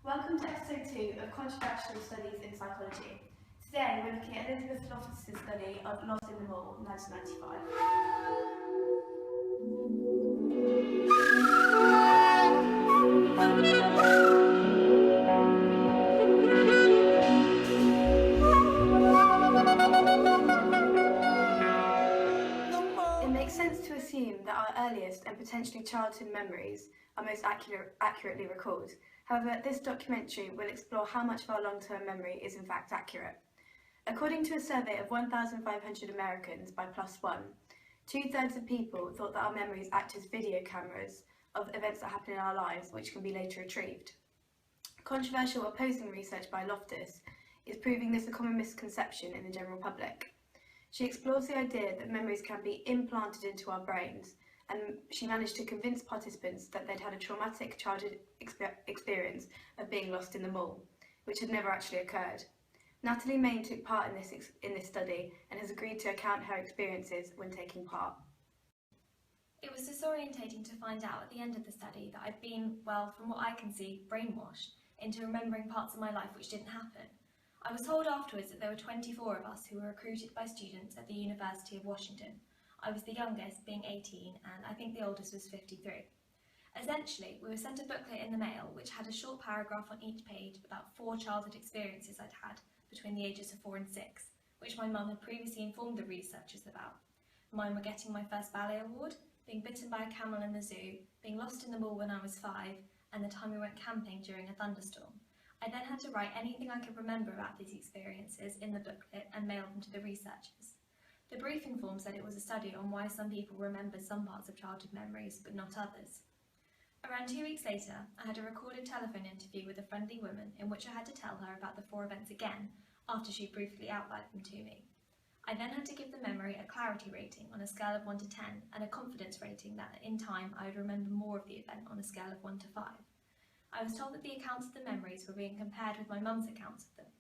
Welcome to episode 2 of Controversial Studies in Psychology. Today we're looking at Elizabeth Loftus' study of Lost in the Mall, 1995. It makes sense to assume that our earliest and potentially childhood memories are most accurately recalled. However, this documentary will explore how much of our long-term memory is in fact accurate. According to a survey of 1,500 Americans by PLOS ONE, 2/3 of people thought that our memories act as video cameras of events that happen in our lives, which can be later retrieved. Controversial opposing research by Loftus is proving this a common misconception in the general public. She explores the idea that memories can be implanted into our brains, and she managed to convince participants that they'd had a traumatic childhood experience of being lost in the mall, which had never actually occurred. Natalie Main took part in this study and has agreed to account her experiences when taking part. It was disorientating to find out at the end of the study that I'd been, well, from what I can see, brainwashed into remembering parts of my life which didn't happen. I was told afterwards that there were 24 of us who were recruited by students at the University of Washington. I was the youngest, being 18, and I think the oldest was 53. Essentially, we were sent a booklet in the mail which had a short paragraph on each page about 4 childhood experiences I'd had between the ages of 4 and 6, which my mum had previously informed the researchers about. Mine were getting my first ballet award, being bitten by a camel in the zoo, being lost in the mall when I was 5, and the time we went camping during a thunderstorm. I then had to write anything I could remember about these experiences in the booklet and mail them to the researchers. The briefing form said it was a study on why some people remember some parts of childhood memories but not others. Around 2 weeks later, I had a recorded telephone interview with a friendly woman in which I had to tell her about the 4 events again after she'd briefly outlined them to me. I then had to give the memory a clarity rating on a scale of 1 to 10 and a confidence rating that in time I would remember more of the event on a scale of 1 to 5. I was told that the accounts of the memories were being compared with my mum's accounts of them.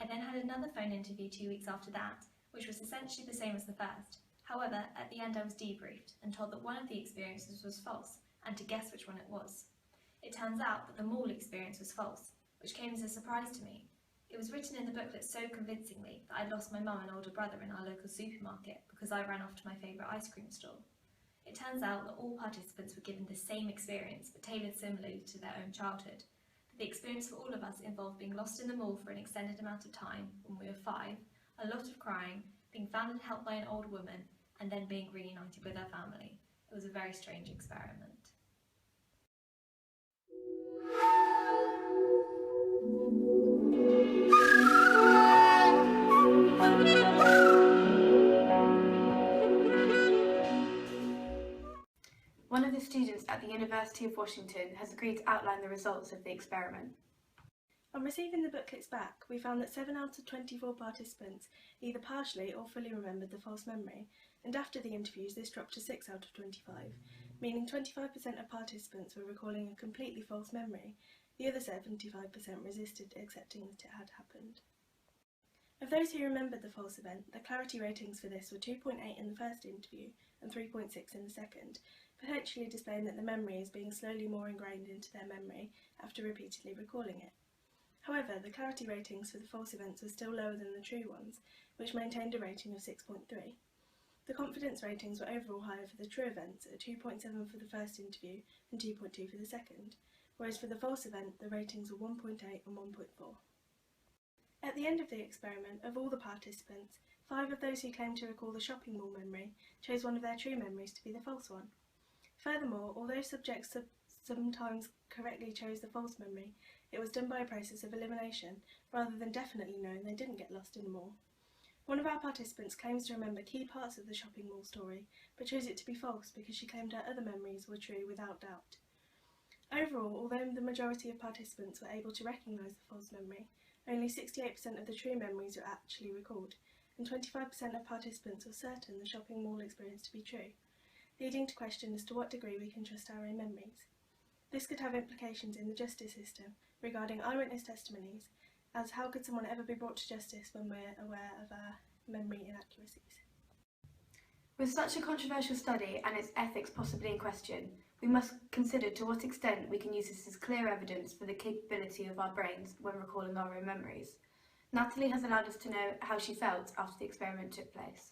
I then had another phone interview 2 weeks after that, which was essentially the same as the first. However, at the end I was debriefed and told that one of the experiences was false, and to guess which one it was. It turns out that the mall experience was false, which came as a surprise to me. It was written in the booklet so convincingly that I'd lost my mum and older brother in our local supermarket because I ran off to my favourite ice cream stall. It turns out that all participants were given the same experience, but tailored similarly to their own childhood. But the experience for all of us involved being lost in the mall for an extended amount of time when we were 5, a lot of crying, being found and helped by an old woman, and then being reunited with our family. It was a very strange experiment. One of the students at the University of Washington has agreed to outline the results of the experiment. On receiving the booklets back, we found that 7 out of 24 participants either partially or fully remembered the false memory, and after the interviews this dropped to 6 out of 25, meaning 25% of participants were recalling a completely false memory. The other 75% resisted accepting that it had happened. Of those who remembered the false event, the clarity ratings for this were 2.8 in the first interview and 3.6 in the second, potentially displaying that the memory is being slowly more ingrained into their memory after repeatedly recalling it. However, the clarity ratings for the false events were still lower than the true ones, which maintained a rating of 6.3. The confidence ratings were overall higher for the true events at 2.7 for the first interview and 2.2 for the second, whereas for the false event the ratings were 1.8 and 1.4. At the end of the experiment, of all the participants, 5 of those who claimed to recall the shopping mall memory chose one of their true memories to be the false one. Furthermore, although subjects sometimes correctly chose the false memory, it was done by a process of elimination, rather than definitely knowing they didn't get lost in the mall. One of our participants claims to remember key parts of the shopping mall story, but chose it to be false because she claimed her other memories were true without doubt. Overall, although the majority of participants were able to recognise the false memory, only 68% of the true memories were actually recalled, and 25% of participants were certain the shopping mall experience to be true, leading to question as to what degree we can trust our own memories. This could have implications in the justice system regarding eyewitness testimonies, as how could someone ever be brought to justice when we're aware of our memory inaccuracies? With such a controversial study and its ethics possibly in question, We must consider to what extent we can use this as clear evidence for the capability of our brains when recalling our own memories. Natalie has allowed us to know how she felt after the experiment took place.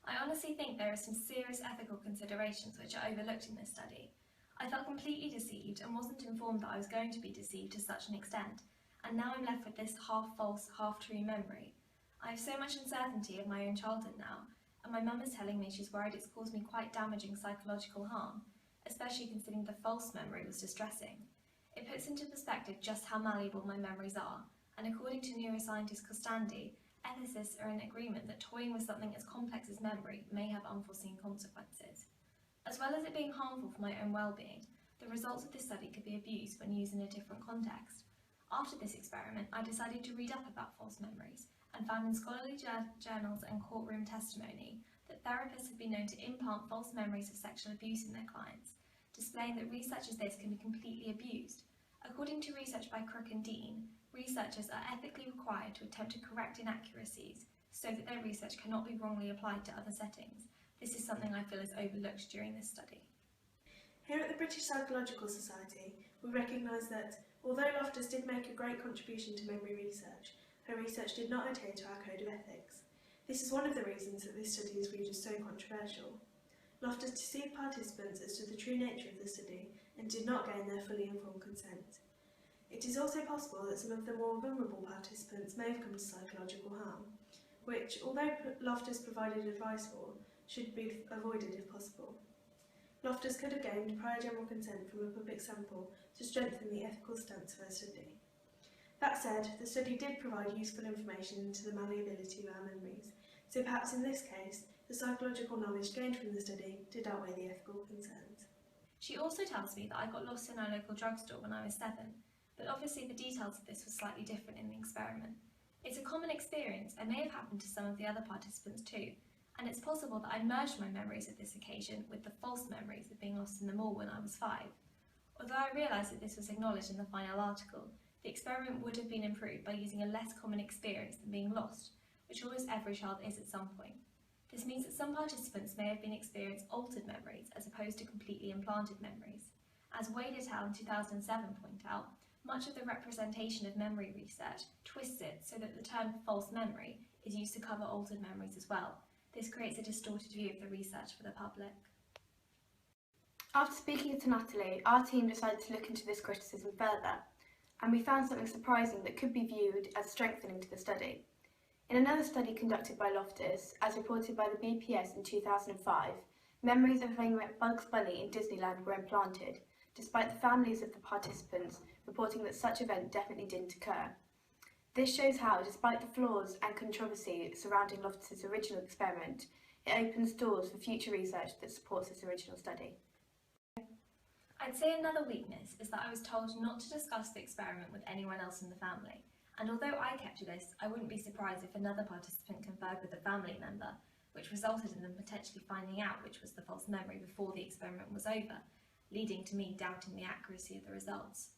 I honestly think there are some serious ethical considerations which are overlooked in this study. I felt completely deceived and wasn't informed that I was going to be deceived to such an extent, and now I'm left with this half-false, half-true memory. I have so much uncertainty of my own childhood now, and my mum is telling me she's worried it's caused me quite damaging psychological harm, especially considering the false memory was distressing. It puts into perspective just how malleable my memories are, and according to neuroscientist Costandi, ethicists are in agreement that toying with something as complex as memory may have unforeseen consequences. As well as it being harmful for my own well-being, the results of this study could be abused when used in a different context. After this experiment, I decided to read up about false memories and found in scholarly journals and courtroom testimony that therapists have been known to implant false memories of sexual abuse in their clients, displaying that research as this can be completely abused. According to research by Crook and Dean, researchers are ethically required to attempt to correct inaccuracies so that their research cannot be wrongly applied to other settings. This is something I feel is overlooked during this study. Here at the British Psychological Society, we recognise that, although Loftus did make a great contribution to memory research, her research did not adhere to our code of ethics. This is one of the reasons that this study is viewed as so controversial. Loftus deceived participants as to the true nature of the study and did not gain their fully informed consent. It is also possible that some of the more vulnerable participants may have come to psychological harm, which, although Loftus provided advice for, should be avoided if possible. Loftus could have gained prior general consent from a public sample to strengthen the ethical stance of her study. That said, the study did provide useful information into the malleability of our memories, so perhaps in this case, the psychological knowledge gained from the study did outweigh the ethical concerns. She also tells me that I got lost in our local drugstore when I was 7, but obviously the details of this were slightly different in the experiment. It's a common experience and may have happened to some of the other participants too, and it's possible that I merged my memories of this occasion with the false memories of being lost in the mall when I was 5. Although I realise that this was acknowledged in the final article, the experiment would have been improved by using a less common experience than being lost, which almost every child is at some point. This means that some participants may have been experienced altered memories as opposed to completely implanted memories. As Wade et al. In 2007 point out, much of the representation of memory research twists it so that the term false memory is used to cover altered memories as well. This creates a distorted view of the research for the public. After speaking to Natalie, our team decided to look into this criticism further, and we found something surprising that could be viewed as strengthening to the study. In another study conducted by Loftus, as reported by the BPS in 2005, memories of having met Bugs Bunny in Disneyland were implanted, despite the families of the participants reporting that such event definitely didn't occur. This shows how, despite the flaws and controversy surrounding Loftus's original experiment, it opens doors for future research that supports this original study. I'd say another weakness is that I was told not to discuss the experiment with anyone else in the family, and although I kept to this, I wouldn't be surprised if another participant conferred with a family member, which resulted in them potentially finding out which was the false memory before the experiment was over, leading to me doubting the accuracy of the results.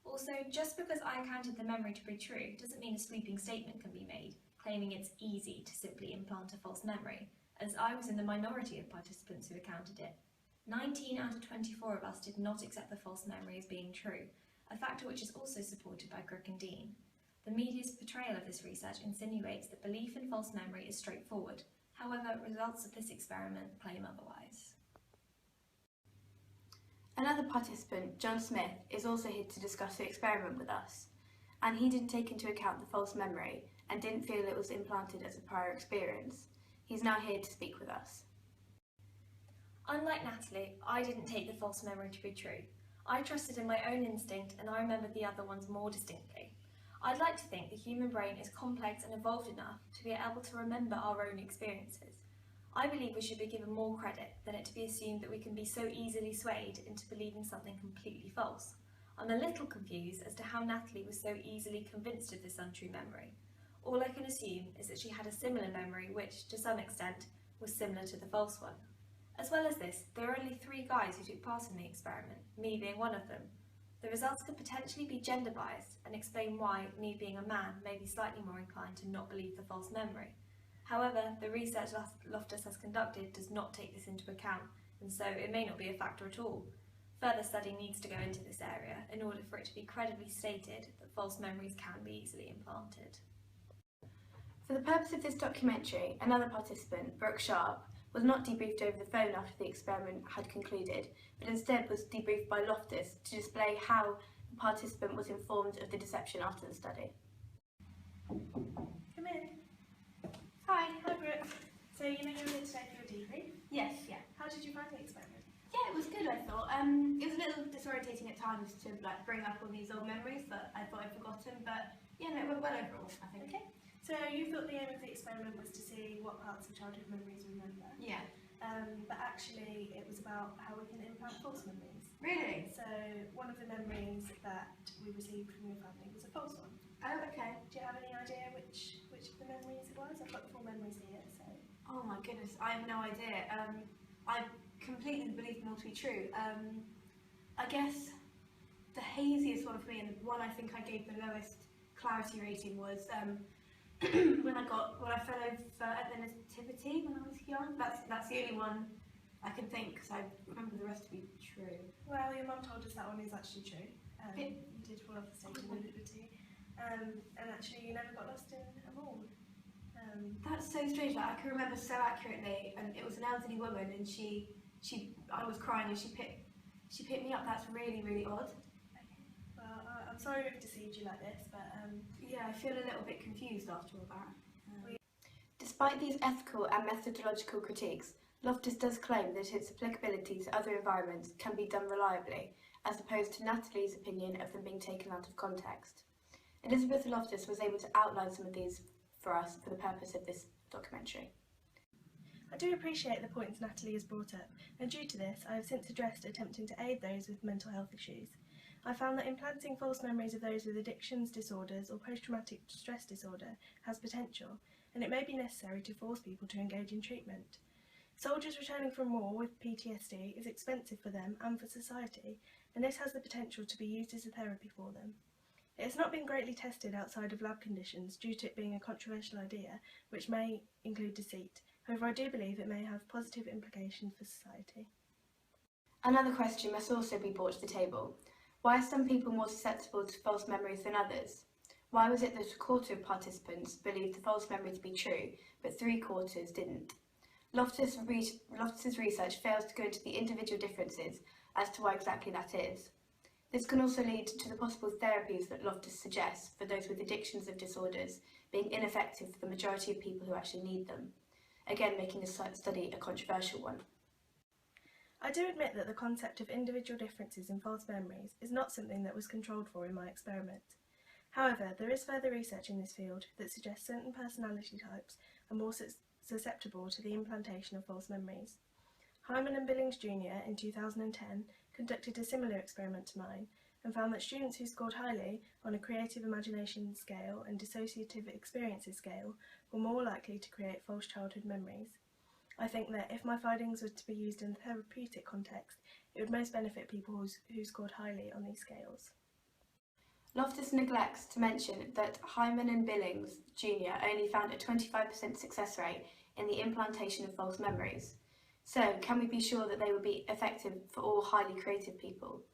Also, just because I accounted the memory to be true doesn't mean a sweeping statement can be made, claiming it's easy to simply implant a false memory, as I was in the minority of participants who accounted it. 19 out of 24 of us did not accept the false memory as being true, a factor which is also supported by Crook and Dean. The media's portrayal of this research insinuates that belief in false memory is straightforward. However, results of this experiment claim otherwise. Another participant, John Smith, is also here to discuss the experiment with us, and he didn't take into account the false memory and didn't feel it was implanted as a prior experience. He's now here to speak with us. Unlike Natalie, I didn't take the false memory to be true. I trusted in my own instinct and I remembered the other ones more distinctly. I'd like to think the human brain is complex and evolved enough to be able to remember our own experiences. I believe we should be given more credit than it to be assumed that we can be so easily swayed into believing something completely false. I'm a little confused as to how Natalie was so easily convinced of this untrue memory. All I can assume is that she had a similar memory which, to some extent, was similar to the false one. As well as this, there are only 3 guys who took part in the experiment, me being one of them. The results could potentially be gender biased and explain why me being a man may be slightly more inclined to not believe the false memory. However, the research Loftus has conducted does not take this into account, and so it may not be a factor at all. Further study needs to go into this area in order for it to be credibly stated that false memories can be easily implanted. For the purpose of this documentary, another participant, Brooke Sharp, was not debriefed over the phone after the experiment had concluded, but instead was debriefed by Loftus to display how the participant was informed of the deception after the study. Come in. Hi. Hi, Brooke. So you know you were here today for your debrief. Yes, yeah. How did you find the experiment? Yeah, it was good, I thought. It was a little disorientating at times to bring up all these old memories that I thought I'd forgotten, but yeah, no, it went well overall, I think. Okay. So you thought the aim of the experiment was to see what parts of childhood memories we remember. Yeah. But actually it was about how we can implant false memories. Really? So one of the memories that we received from your family was a false one. Oh, okay. Do you have any idea which of the memories it was? I've got the full memories here, so... Oh my goodness, I have no idea. I completely believe them all to be true. I guess the haziest one for me, and the one I think I gave the lowest clarity rating, was when I fell over at the nativity when I was young. That's the only one I can think, because I remember the rest to be true. Well, your mum told us that one is actually true. Yeah. You did fall off the stage in the nativity. And actually you never got lost in a mall. That's so strange. Like, I can remember so accurately, and it was an elderly woman, and I was crying, and she picked me up. That's really, really odd. Okay. Well, I'm sorry we've deceived you like this, but yeah, I feel a little bit confused after all that. Despite these ethical and methodological critiques, Loftus does claim that its applicability to other environments can be done reliably, as opposed to Natalie's opinion of them being taken out of context. Elizabeth Loftus was able to outline some of these for us for the purpose of this documentary. I do appreciate the points Natalie has brought up, and due to this I have since addressed attempting to aid those with mental health issues. I found that implanting false memories of those with addictions, disorders or post-traumatic stress disorder has potential, and it may be necessary to force people to engage in treatment. Soldiers returning from war with PTSD is expensive for them and for society, and this has the potential to be used as a therapy for them. It has not been greatly tested outside of lab conditions due to it being a controversial idea, which may include deceit. However, I do believe it may have positive implications for society. Another question must also be brought to the table. Why are some people more susceptible to false memories than others? Why was it that a quarter of participants believed the false memory to be true, but 3/4 didn't? Loftus's research fails to go into the individual differences as to why exactly that is. This can also lead to the possible therapies that Loftus suggests for those with addictions of disorders being ineffective for the majority of people who actually need them, again making this study a controversial one. I do admit that the concept of individual differences in false memories is not something that was controlled for in my experiment. However, there is further research in this field that suggests certain personality types are more susceptible to the implantation of false memories. Hyman and Billings Jr. in 2010 conducted a similar experiment to mine and found that students who scored highly on a creative imagination scale and dissociative experiences scale were more likely to create false childhood memories. I think that if my findings were to be used in a therapeutic context, it would most benefit people who scored highly on these scales. Loftus neglects to mention that Hyman and Billings Jr. only found a 25% success rate in the implantation of false memories. So, can we be sure that they would be effective for all highly creative people?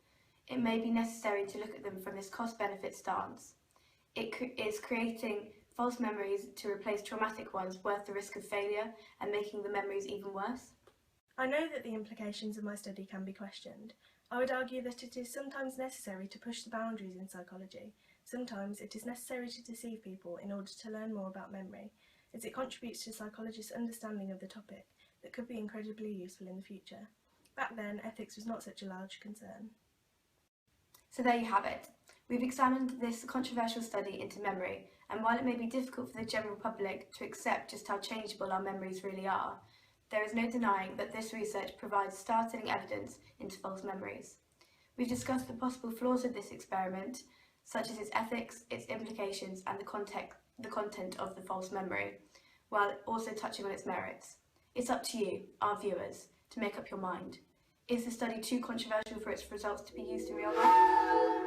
It may be necessary to look at them from this cost-benefit stance. Is creating false memories to replace traumatic ones worth the risk of failure and making the memories even worse? I know that the implications of my study can be questioned. I would argue that it is sometimes necessary to push the boundaries in psychology. Sometimes it is necessary to deceive people in order to learn more about memory, as it contributes to psychologists' understanding of the topic that could be incredibly useful in the future. Back then, ethics was not such a large concern. So there you have it. We've examined this controversial study into memory, and while it may be difficult for the general public to accept just how changeable our memories really are, there is no denying that this research provides startling evidence into false memories. We've discussed the possible flaws of this experiment, such as its ethics, its implications, and the content of the false memory, while also touching on its merits. It's up to you, our viewers, to make up your mind. Is the study too controversial for its results to be used in real life?